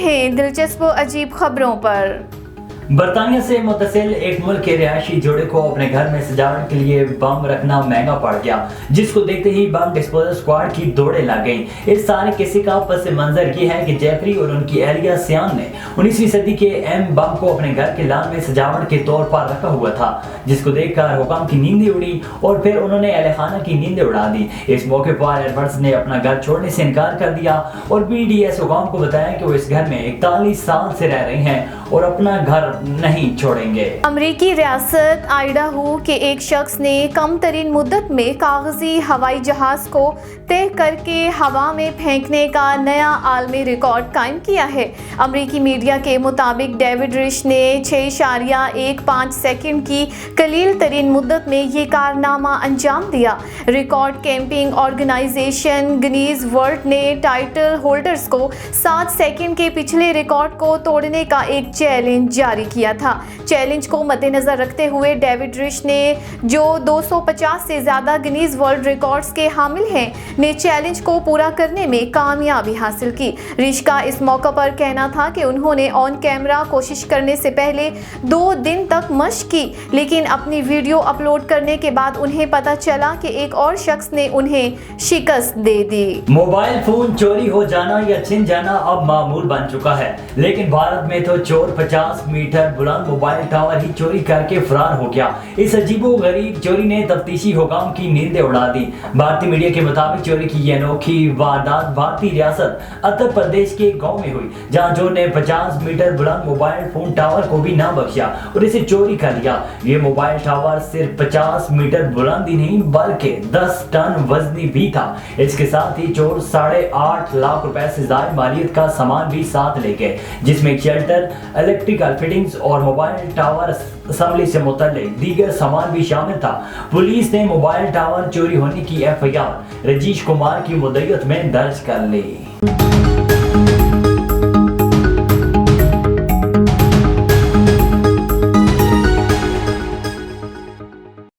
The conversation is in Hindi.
हैं दिलचस्प व अजीब खबरों पर। बरतानिया से मुतसिल एक मुल्क के रिहायशी जोड़े को अपने घर में सजावट के लिए बम रखना महंगा पड़ गया, जिसको देखते ही बम डिस्पोजल स्क्वाड की दौड़े लग गईं। इस सारे किस्से का पस मंजर ये है कि जेफरी और उनकी एहलिया सियान ने 19वीं सदी के एम बम को अपने घर के लान में सजावट के तौर पर रखा हुआ था, जिसको देखकर हुकाम की नींदें उड़ी और फिर उन्होंने अहले खाना की नींदें उड़ा दी। इस मौके पर एडवर्ड्स ने अपना घर छोड़ने से इनकार कर दिया और BDS हुकाम को बताया कि वो इस घर में 41 साल से रह रही हैं और अपना घर नहीं छोड़ेंगे। अमेरिकी रियासत आइडाहो के एक शख्स ने कम तरीन मुद्दत में कागजी हवाई जहाज को तय करके हवा में फेंकने का नया आलमी रिकॉर्ड कायम किया है। अमेरिकी मीडिया के मुताबिक डेविड रिश ने 6.15 सेकंड की कलील तरीन मुद्दत में ये कारनामा अंजाम दिया। Record keeping organisation Guinness World ने टाइटल होल्डर्स को 7 सेकंड के पिछले रिकॉर्ड को तोड़ने का एक चैलेंज जारी किया था। चैलेंज को मद्देनजर रखते हुए डेविड रिश ने, जो 250 से ज्यादा गिनीज वर्ल्ड रिकॉर्ड्स के हामिल हैं, ने चैलेंज को पूरा करने में कामयाबी हासिल की। रिश का इस मौका पर कहना था कि उन्होंने ऑन कैमरा कोशिश करने से पहले 2 दिन तक मशक की, लेकिन अपनी वीडियो अपलोड करने के बाद उन्हें पता चला कि एक और शख्स ने उन्हें शिकस्त दे दी। मोबाइल फोन चोरी हो जाना या छिन जाना अब मामूल बन चुका है, लेकिन भारत में तो चोर 50 मीटर बुलंद मोबाइल टावर ही चोरी करके फरार हो गया। इस अजीबोगरीब चोरी ने तफ्तीशी हुकाम की नींदें उड़ा दी। भारतीय मीडिया के मुताबिक चोरी की यह अनोखी वारदात भारतीय रियासत उत्तर प्रदेश के गांव में हुई, जहां चोर ने 50 मीटर बुलंद मोबाइल फोन टावर को भी ना बख्शा और इसे चोरी कर लिया। ये मोबाइल टावर सिर्फ 50 मीटर बुलंद ही नहीं बल्कि 10 टन वजनी भी था। इसके साथ ही चोर 8.5 लाख रुपए से ज्यादा मालियत का सामान भी साथ ले गए, जिसमें शेल्टर, इलेक्ट्रिकल फिटिंग्स और मोबाइल टावर असेंबली से मुतल्लिक दीगर सामान भी शामिल था। पुलिस ने मोबाइल टावर चोरी होने की FIR रजीश कुमार की मुद्दत में दर्ज कर ली।